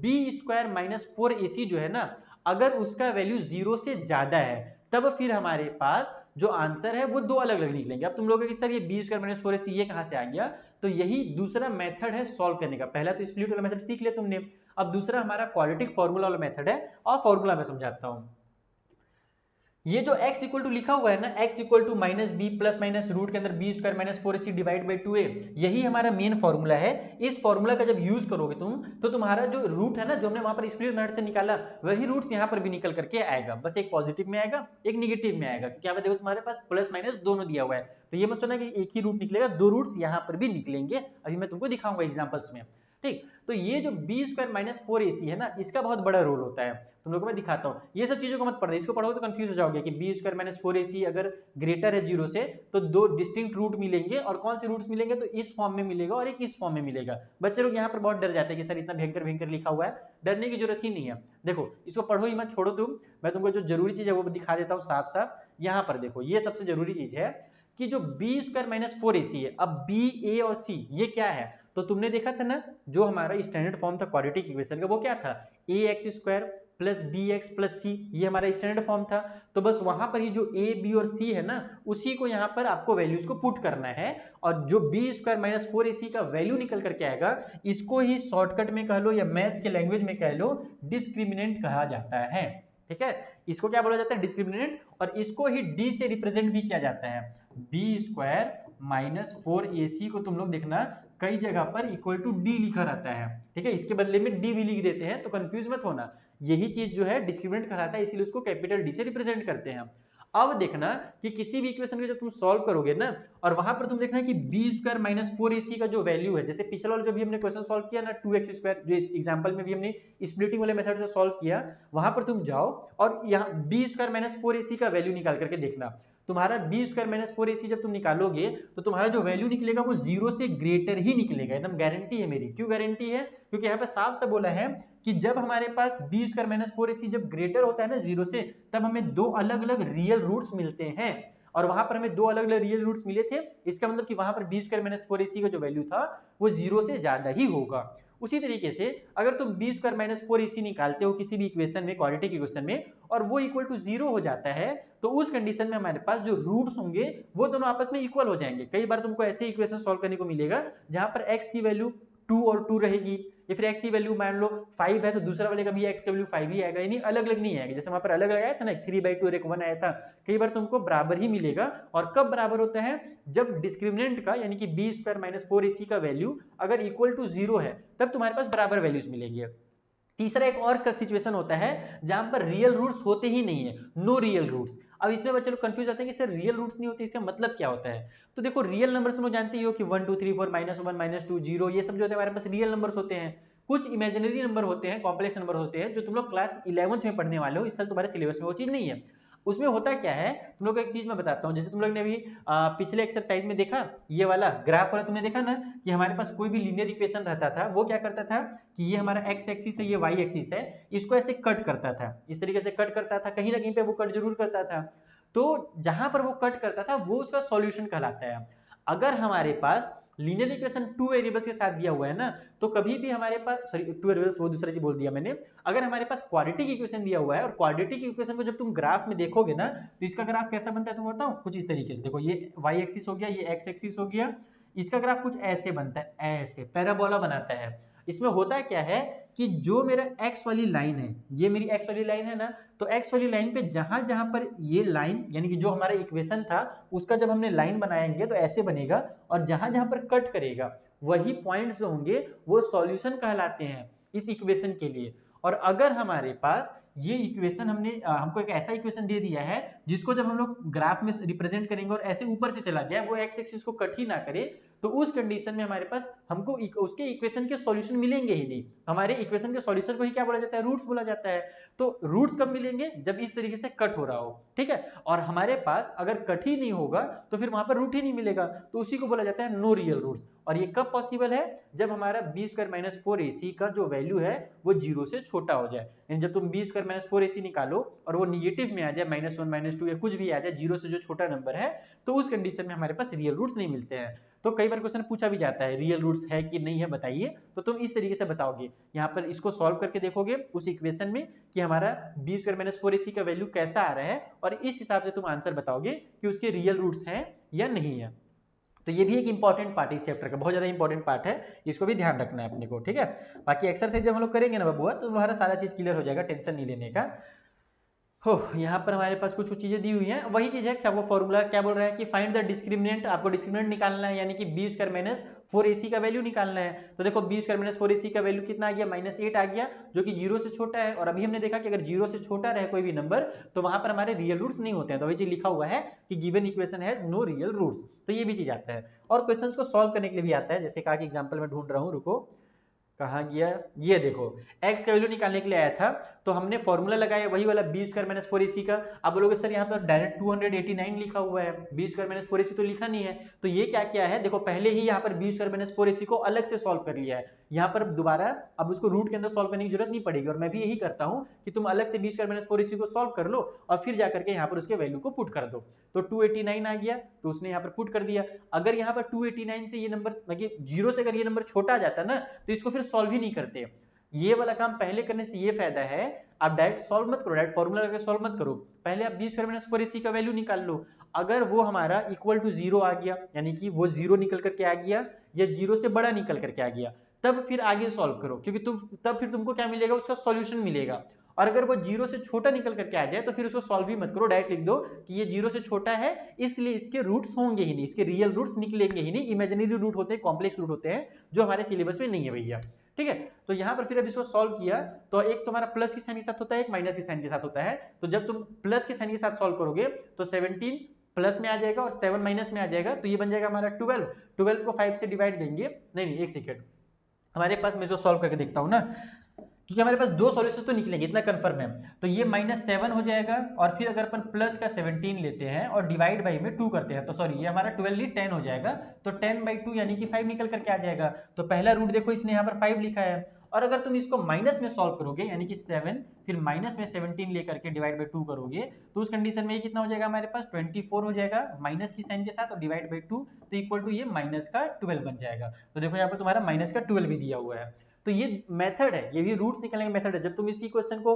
b² - 4ac जो है ना, अगर उसका वैल्यू 0 से ज्यादा है, तब फिर हमारे पास जो आंसर है वो दो अलग अलग निकलेंगे। अब तुम लोगों कि सर ये b² - 4ac ये कहां से आ गया, तो यही दूसरा मेथड है सॉल्व करने का। पहला तो स्प्लिट वाला मेथड सीख लिया तुमने, अब दूसरा हमारा क्वाड्रेटिक फॉर्मूला वाला मेथड है, और फॉर्मूला मैं समझाता हूं। ये जो x इक्वल टू लिखा हुआ है ना, x equal to -b plus minus root के अंदर b² - 4ac divide by 2a, यही हमारा मेन फॉर्मूला है। इस फॉर्मूला का जब यूज करोगे तुम, तो तुम्हारा जो रूट है ना, जो हमने वहां पर स्प्लिट मेथड से निकाला, वही रूट्स यहाँ पर भी निकल करके आएगा। बस एक पॉजिटिव में आएगा, एक निगेटिव में आएगा, क्योंकि यहाँ पे देखो तुम्हारे पास प्लस माइनस दोनों दिया हुआ है। तो ये मत सोचना कि एक ही रूट निकलेगा, दो रूट्स यहाँ पर भी निकलेंगे। अभी मैं तुमको दिखाऊंगा एग्जाम्पल्स में। ठीक, तो ये जो b² - 4ac है ना, इसका बहुत बड़ा रोल होता है। तुम लोगों को मैं दिखाता हूँ, ये सब चीजों को मत पढ़ना, इसको पढ़ोगे तो कंफ्यूज हो जाओगे कि b² - 4ac अगर ग्रेटर है 0 से, तो दो डिस्टिंक्ट रूट मिलेंगे, और कौन से रूट्स मिलेंगे, तो इस फॉर्म में मिलेगा और एक इस फॉर्म में मिलेगा। बच्चे लोग यहाँ पर बहुत डर जाते हैं कि सर इतना भयंकर भयंकर लिखा हुआ है, डरने की जरूरत ही नहीं है। देखो इसको पढ़ो ही मत, छोड़ो तुम, मैं तुमको जो जरूरी चीज है वो दिखा देता हूँ साफ साफ। यहाँ पर देखो, ये सबसे जरूरी चीज है कि जो b² - 4ac है, अब b, a और c ये क्या है, तो तुमने देखा था ना, जो हमारा स्टैंडर्ड फॉर्म था क्वाड्रेटिक इक्वेशन का, वो क्या था, ax² प्लस bx प्लस c, ये हमारा स्टैंडर्ड फॉर्म था। तो बस वहां पर ही जो a, b और c है ना, उसी को यहाँ पर आपको वैल्यूज को पुट करना है, और जो b² - 4ac का वैल्यू निकल करके आएगा, इसको ही शॉर्टकट में कह लो या मैथ्स के लैंग्वेज में कह लो, डिस्क्रिमिनेंट कहा जाता है। ठीक है, इसको क्या बोला जाता है, डिस्क्रिमिनेंट, और इसको ही d से रिप्रेजेंट भी किया जाता है। b² - 4ac को तुम लोग देखना कई जगह पर इक्वल टू डी लिखा रहता है। ठीक है, इसके बदले में डी भी लिख देते हैं, तो कंफ्यूज मत होना। यही चीज जो है डिस्क्रिमिनेंट कहलाता है, इसीलिए उसको कैपिटल डी से रिप्रेजेंट करते हैं। अब देखना कि किसी भी इक्वेशन को जब तुम सॉल्व करोगे ना, और वहां पर तुम देखना कि b² - 4ac का जो वैल्यू है, जैसे पिछले वाला जो भी हमने क्वेश्चन सॉल्व किया ना 2x², जो इस एग्जांपल में भी हमने स्प्लिटिंग वाले मेथड से सॉल्व किया, वहां पर तुम जाओ और यहाँ b² - 4ac का वैल्यू निकाल करके देखना। तुम्हारा b² - 4ac जब तुम निकालोगे, तो तुम्हारा जो वैल्यू निकलेगा वो 0 से ग्रेटर ही निकलेगा, एकदम गारंटी है मेरी। क्यों गारंटी है, क्योंकि यहाँ पे साफ से बोला है कि जब हमारे पास b² - 4ac जब ग्रेटर होता है ना 0 से, तब हमें दो अलग अलग रियल रूट्स मिलते हैं, और वहां पर हमें दो अलग अलग रियल रूट्स मिले थे। इसका मतलब कि वहां पर b² - 4ac का जो वैल्यू था वो 0 से ज्यादा ही होगा। उसी तरीके से अगर तुम b² - 4ac निकालते हो किसी भी इक्वेशन में, क्वाड्रेटिक इक्वेशन में, और वो इक्वल टू 0 हो जाता है, तो उस कंडीशन में हमारे पास जो रूट्स होंगे वो दोनों आपस में इक्वल हो जाएंगे। कई बार तुमको ऐसे इक्वेशन सॉल्व करने को मिलेगा जहां पर x की वैल्यू 2 और 2 रहेगी, या फिर x की वैल्यू मान लो 5 है, तो दूसरा वाले का भी x का वैल्यू 5 ही आएगा, यानी अलग अलग नहीं आएगा। जैसे वहां पर अलग अलग आया था ना, 3/2 और एक 1 आया था, कई बार तुमको बराबर ही मिलेगा। और कब बराबर होता है, जब डिस्क्रिमिनेंट का यानी कि b² - 4ac का वैल्यू अगर इक्वल टू 0 है, तब तुम्हारे पास बराबर वैल्यूज मिलेंगे। तीसरा एक और का सिचुएशन होता है जहां पर रियल रूट्स होते ही नहीं है, नो रियल रूट्स। अब इसमें बच्चे लोग कंफ्यूज आते हैं कि सर रियल रूट्स नहीं होते, इसका मतलब क्या होता है। तो देखो रियल नंबर्स तुम लोग जानते ही हो कि 1 2 3 4 -1 -2 0, ये सब जो होते हैं हमारे पास रियल नंबर्स होते हैं। कुछ इमेजिनरी नंबर होते हैं, कॉम्प्लेक्स नंबर होते हैं, जो तुम लोग क्लास 11th में पढ़ने वाले हो, इस साल तुम्हारे सिलेबस में वो चीज नहीं है। उसमें होता क्या है, तुम लोग को एक चीज मैं बताता हूँ। जैसे तुम लोग ने अभी पिछले एक्सरसाइज में देखा, ये वाला ग्राफ वाला तुमने देखा ना, कि हमारे पास कोई भी लीनियर इक्वेशन रहता था, वो क्या करता था कि ये हमारा x एक्सिस है, ये y एक्सिस है, इसको ऐसे कट करता था, इस तरीके से कट करता था, कहीं ना कहीं पे वो कट जरूर करता था। तो जहां पर वो कट करता था वो उसका सॉल्यूशन कहलाता है। अगर हमारे पास लीनियर इक्वेशन 2 वेरिएबल्स के साथ दिया हुआ है ना, तो कभी भी हमारे पास, सॉरी 2 वेरिएबल्स वो दूसरा चीज बोल दिया मैंने, अगर हमारे पास क्वाड्रेटिक इक्वेशन दिया हुआ है, और क्वाड्रेटिक इक्वेशन को जब तुम ग्राफ में देखोगे ना, तो इसका ग्राफ कैसा बनता है तुम बताओ, कुछ इस तरीके से। देखो ये y एक्सिस हो गया, ये x एक्सिस हो गया, इसका ग्राफ कुछ ऐसे बनता है, ऐसे पैराबोला बनाता है। इसमें होता क्या है कि जो मेरा x वाली लाइन है, ये मेरी x वाली लाइन है ना, तो x वाली लाइन पे जहां जहां पर ये लाइन यानी कि जो हमारा इक्वेशन था उसका जब हमने लाइन बनाएंगे तो ऐसे बनेगा, और जहां जहां पर कट करेगा वही पॉइंट्स जो होंगे वो सॉल्यूशन कहलाते हैं इस इक्वेशन के लिए। और अगर हमारे पास ये इक्वेशन हमको एक ऐसा इक्वेशन दे दिया है जिसको जब हम लोग ग्राफ में रिप्रेजेंट करेंगे और ऐसे ऊपर से चला जाए, वो एक्स एक्सिस को कट ही ना करे, तो उस कंडीशन में हमारे पास हमको उसके इक्वेशन के सॉल्यूशन मिलेंगे ही नहीं। हमारे इक्वेशन के सॉल्यूशन को ही क्या बोला जाता है, रूट्स बोला जाता है। तो रूट्स कब मिलेंगे, जब इस तरीके से कट हो रहा हो, ठीक है। और हमारे पास अगर कट ही नहीं होगा तो फिर वहां पर रूट ही नहीं मिलेगा, तो उसी को बोला जाता है नो रियल रूट्स। और ये कब पॉसिबल है, जब हमारा बी स्क्वायर माइनस 4ac का जो वैल्यू है वो 0 से छोटा हो जाए। यानी जब तुम बी स्क्वायर माइनस 4ac निकालो और वो निगेटिव में आ जाए, -1 -2 या कुछ भी आ जाए, 0 से जो छोटा नंबर है, तो उस कंडीशन में हमारे पास रियल रूट्स नहीं मिलते हैं। तो कई बार क्वेश्चन पूछा भी जाता है रियल रूट्स है कि नहीं है बताइए, तो तुम इस तरीके से बताओगे, यहाँ पर इसको सॉल्व करके देखोगे उस इक्वेशन में कि हमारा बी स्क्वायर माइनस 4ac का वैल्यू कैसा आ रहा है, और इस हिसाब से तुम आंसर बताओगे कि उसके रियल रूट्स हैं या नहीं है। तो ये भी एक इंपॉर्टेंट पार्ट है इस चैप्टर का, बहुत ज्यादा इंपॉर्टेंट पार्ट है, इसको भी ध्यान रखना है अपने को, ठीक है। बाकी एक्सरसाइज जब हम लोग करेंगे ना बबुआ, तो तुम्हारा सारा चीज क्लियर हो जाएगा, टेंशन नहीं लेने का। हो, यहाँ पर हमारे पास कुछ कुछ चीजें दी हुई हैं, वही चीज है क्या, वो फॉर्मूला क्या बोल रहा है कि फाइंड द डिस्क्रिमिनेंट, आपको डिस्क्रिमिनेंट निकालना है, यानी कि बी स्क्वायर माइनस 4ac का वैल्यू निकालना है। तो देखो बी स्क्वायर माइनस 4ac का वैल्यू कितना आ गया, -8 आ गया, जो कि 0 से छोटा है। और अभी हमने देखा कि अगर 0 से छोटा रहे कोई भी नंबर, तो वहां पर हमारे रियल रूट्स नहीं होते हैं। तो वही चीज लिखा हुआ है कि given equation has no real roots, तो ये भी चीज आता है। और क्वेश्चंस को सॉल्व करने के लिए भी आता है, जैसे कहा कि एग्जांपल में ढूंढ रहा हूँ, रुको कहाँ गया, ये देखो x का वैल्यू निकालने के लिए आया था, तो हमने फॉर्मूला लगाया वही वाला बी स्क्वायर माइनस 4ac का। अब बोलोगे सर यहाँ पर डायरेक्ट 289 लिखा हुआ है, बी स्क्वायर माइनस 4ac तो लिखा नहीं है। तो ये क्या किया है, देखो पहले ही यहाँ पर बी स्क्वायर माइनस 4ac को अलग से सॉल्व कर लिया है, यहाँ पर दोबारा अब उसको रूट के अंदर सॉल्व करने की जरूरत नहीं पड़ेगी। और मैं भी यही करता हूँ कि तुम अलग से बी स्क्वायर माइनस 4ac को सॉल्व कर लो और फिर जाकर के यहाँ पर उसके वैल्यू को पुट कर दो। तो 289 आ गया, तो उसने यहाँ पर पुट कर दिया। अगर यहाँ पर 289 से ये नंबर मतलब 0 से अगर ये नंबर छोटा आ जाता ना, तो इसको फिर सॉल्व ही नहीं करते। ये वाला काम पहले करने से ये फायदा है, आप डायरेक्ट सॉल्व मत करो, डायरेक्ट फॉर्मूला लगा सॉल्व मत करो, पहले आप बी स्क्वायर माइनस 4ac का वैल्यू निकाल लो। अगर वो हमारा इक्वल टू 0 आ गया, यानी कि वो 0 निकल करके आ गया या 0 से बड़ा निकल करके आ गया, तब फिर आगे सॉल्व करो, क्योंकि तब फिर तुमको क्या मिलेगा, उसका सॉल्यूशन मिलेगा। और अगर वो 0 से छोटा निकल करके आ जाए, तो फिर उसको सॉल्व भी मत करो, डायरेक्ट लिख दो कि ये 0 से छोटा है, इसलिए इसके रूट्स होंगे ही नहीं, इसके रियल रूट्स निकलेंगे ही नहीं, इमेजिनरी रूट होते हैं, कॉम्प्लेक्स रूट होते हैं, जो हमारे सिलेबस में नहीं है भैया, ठीक है। तो यहाँ पर फिर अब इसको सॉल्व किया, तो एक तुम्हारा प्लस के साइन के साथ होता है, एक माइनस के साइन के साथ होता है। तो जब तुम प्लस के साइन के साथ सॉल्व करोगे तो 17 प्लस में आ जाएगा और 7 माइनस में आ जाएगा, तो ये बन जाएगा हमारा 12 को 5 से डिवाइड देंगे, नहीं एक सेकेंड, हमारे पास मैं इसको सॉल्व करके देखता हूँ ना, क्योंकि हमारे पास दो सॉल्यूशन तो निकलेंगे, इतना कंफर्म है। तो ये -7 हो जाएगा, और फिर अगर अपन प्लस का 17 लेते हैं और डिवाइड बाई में 2 करते हैं, तो सॉरी ये हमारा 12 नहीं 10 हो जाएगा, तो 10/2 यानी कि 5 निकल करके आ जाएगा। तो पहला रूट देखो इसने यहाँ पर 5 लिखा है, और अगर तुम इसको माइनस में सॉल्व करोगे, यानी कि 7 फिर माइनस में 17 लेकर के डिवाइड बाई 2 करोगे, तो उस कंडीशन में ये कितना हो जाएगा हमारे पास 24 हो जाएगा, माइनस की साइन के साथ, और डिवाइड बाई 2, तो इक्वल टू ये माइनस का 12 बन जाएगा। तो देखो यहाँ पर तुम्हारा माइनस का 12 भी दिया हुआ है। तो ये मेथड है, ये भी रूट्स निकालने का मेथड है। जब तुम इसी क्वेश्चन को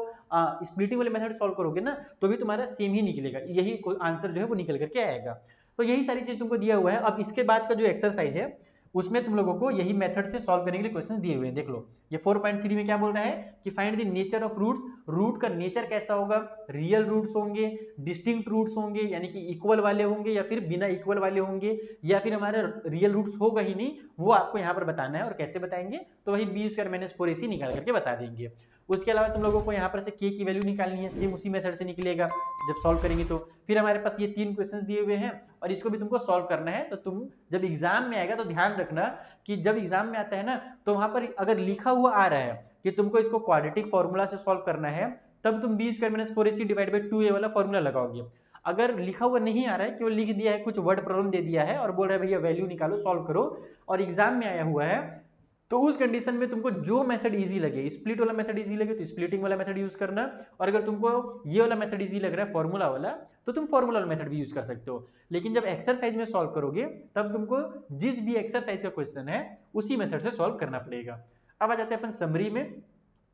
स्प्लिटिंग वाले मेथड सॉल्व करोगे ना, तो भी तुम्हारा सेम ही निकलेगा, यही आंसर जो है वो निकल करके आएगा। तो यही सारी चीज तुमको दिया हुआ है। अब इसके बाद का जो एक्सरसाइज है उसमें तुम लोगों को यही मेथड से सॉल्व करने के लिए क्वेश्चन दिए हुए हैं। देख लो ये 4.3 में क्या बोल रहा है कि find the nature of roots, root का नेचर कैसा होगा, रियल रूट्स होंगे, डिस्टिंक्ट रूट्स होंगे यानी कि इक्वल वाले होंगे, या फिर बिना इक्वल वाले होंगे, या फिर हमारे रियल रूट्स होगा ही नहीं, वो आपको यहाँ पर बताना है। और कैसे बताएंगे, तो वही बी स्क्वायर माइनस 4ac निकाल करके बता देंगे। उसके अलावा तुम लोगों को यहाँ पर से k की वैल्यू निकालनी है, सेम उसी मेथड से निकलेगा जब सॉल्व करेंगे। तो फिर हमारे पास ये 3 क्वेश्चंस दिए हुए हैं और इसको भी तुमको सॉल्व करना है। तो तुम जब एग्जाम में आएगा तो ध्यान रखना कि जब एग्जाम में आता है ना, तो वहां पर अगर लिखा हुआ आ रहा है कि तुमको इसको क्वाड्रेटिक फॉर्मूला से सॉल्व करना है, तब तुम B square minus 4ac divide by 2a वाला फॉर्मूला लगाओगे। अगर लिखा हुआ नहीं आ रहा है, केवल लिख दिया है, कुछ वर्ड प्रॉब्लम दे दिया है और बोल रहा है भैया वैल्यू निकालो सॉल्व करो, और एग्जाम में आया हुआ है, तो उस कंडीशन में तुमको जो मेथड इजी लगे, स्प्लिट वाला मेथड इजी लगे तो स्प्लिटिंग वाला मेथड यूज करना, और अगर तुमको ये वाला मेथड इजी लग रहा है फॉर्मूला वाला, तो तुम फॉर्मूला वाला मेथड भी यूज कर सकते हो। लेकिन जब एक्सरसाइज में सॉल्व करोगे तब तुमको जिस भी एक्सरसाइज का क्वेश्चन है उसी मेथड से सॉल्व करना पड़ेगा। अब आ जाते हैं अपन समरी में,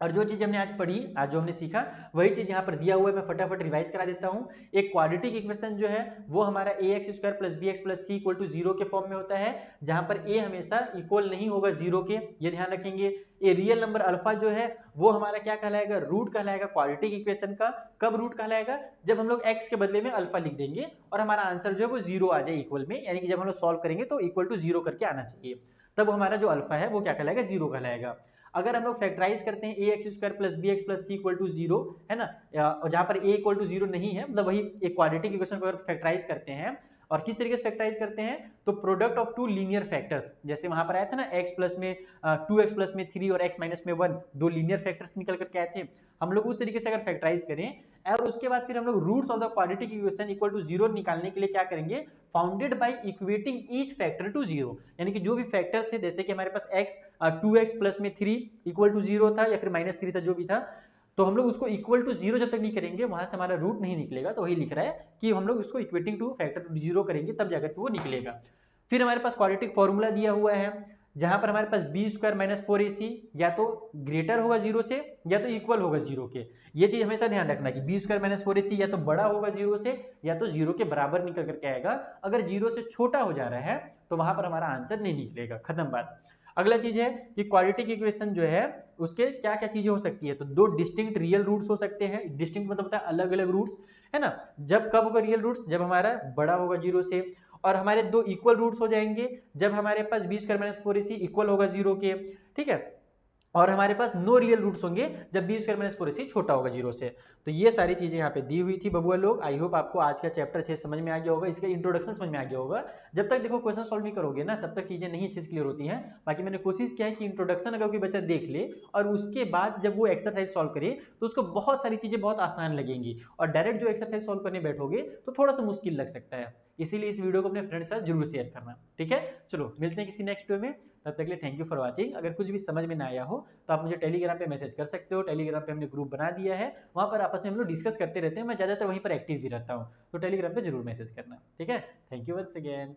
और जो चीज हमने आज पढ़ी, आज जो हमने सीखा, वही चीज यहाँ पर दिया हुआ है, मैं फटाफट रिवाइज करा देता हूँ। एक क्वाड्रेटिक इक्वेशन जो है वो हमारा ax स्क्वायर प्लस bx प्लस c इक्वल टू 0 के फॉर्म में होता है, जहां पर a हमेशा इक्वल नहीं होगा 0 के, ये ध्यान रखेंगे। ए रियल नंबर अल्फा जो है वो हमारा क्या कहलाएगा, रूट कहलाएगा क्वाड्रेटिक इक्वेशन का। कब रूट कहलाएगा, जब हम लोग x के बदले में अल्फा लिख देंगे और हमारा आंसर जो है वो 0 आ जाए इक्वल में, यानी कि जब हम लोग सॉल्व करेंगे तो इक्वल टू 0 करके आना चाहिए। तब हमारा जो अल्फा है वो क्या कहलाएगा, जीरो कहलाएगा। अगर हम लोग फैक्टराइज करते हैं a x square plus b x plus c equal to zero, है ना, और जहां पर ए इक्वल टू जीरो नहीं है, मतलब वही एक क्वाड्रेटिक इक्वेशन को अगर फैक्टराइज करते हैं, और किस तरीके से फैक्टराइज करते हैं, तो product of two linear factors, जैसे वहां पर आया था ना x प्लस में 2x प्लस में 3 और x माइनस में 1, दो लीनियर फैक्टर्स निकल करके आए थे, हम लोग उस तरीके से अगर फैक्टराइज करें और उसके बाद फिर हम लोग roots of the quadratic equation equal to zero निकालने के लिए क्या करेंगे, founded by equating each factor to zero, यानी कि जो भी फैक्टर्स है, जैसे कि हमारे पास x 2x प्लस में 3 इक्वल टू जीरो था या फिर माइनस 3 था, जो भी था, तो हम लोग उसको इक्वल टू जीरो जब तक नहीं करेंगे, वहां से हमारा रूट नहीं निकलेगा। तो वही लिख रहा है कि हम लोग इसको equating to factor to zero करेंगे, तब जाकर के वो निकलेगा। फिर हमारे पास क्वाड्रेटिक फॉर्मूला दिया हुआ है, जहां पर हमारे पास बी स्क्वायर माइनस 4ac या तो ग्रेटर होगा जीरो से या तो इक्वल होगा जीरो के। ये चीज हमेशा ध्यान रखना कि बी स्क्वायर माइनस 4ac या तो बड़ा होगा जीरो से या तो जीरो के बराबर निकल करके आएगा। अगर जीरो से छोटा हो जा रहा है तो वहां पर हमारा आंसर नहीं निकलेगा, खत्म बात। अगला चीज है कि क्वाड्रेटिक इक्वेशन जो है उसके क्या क्या चीजें हो सकती है, तो दो डिस्टिंक्ट रियल रूट्स हो सकते हैं। डिस्टिंक्ट मतलब होता है अलग अलग रूट्स, है ना। जब कब होगा रियल रूट्स, जब हमारा बड़ा होगा जीरो से, और हमारे दो इक्वल रूट्स हो जाएंगे जब हमारे पास b square minus 4ac equal होगा जीरो के, ठीक है। और हमारे पास नो रियल रूट्स होंगे जब बी स्क्वायर माइनस 4ac छोटा होगा जीरो से। तो ये सारी चीजें यहाँ पे दी हुई थी बबुआ लोग। आई होप आपको आज का चैप्टर 6 समझ में आ गया होगा, इसका इंट्रोडक्शन समझ में आ गया होगा। जब तक देखो क्वेश्चन सॉल्व नहीं करोगे ना, तब तक चीजें नहीं अच्छे से क्लियर होती हैं। बाकी मैंने कोशिश किया है कि इंट्रोडक्शन अगर कोई बच्चा देख ले और उसके बाद जब वो एक्सरसाइज सॉल्व करे तो उसको बहुत सारी चीजें बहुत आसान लगेंगी, और डायरेक्ट जो एक्सरसाइज सॉल्व करने बैठोगे तो थोड़ा सा मुश्किल लग सकता है। इसीलिए इस वीडियो को अपने फ्रेंड के साथ जरूर शेयर करना, ठीक है। चलो मिलते हैं किसी नेक्स्ट वीडियो में, तब तक के लिए थैंक यू फॉर वाचिंग। अगर कुछ भी समझ में ना आया हो तो आप मुझे टेलीग्राम पे मैसेज कर सकते हो। टेलीग्राम पे हमने ग्रुप बना दिया है, वहां पर आपस में हम लोग डिस्कस करते रहते हैं। मैं ज्यादातर वहीं पर एक्टिव भी रहता हूँ, तो टेलीग्राम पे जरूर मैसेज करना, ठीक है। Thank you once again.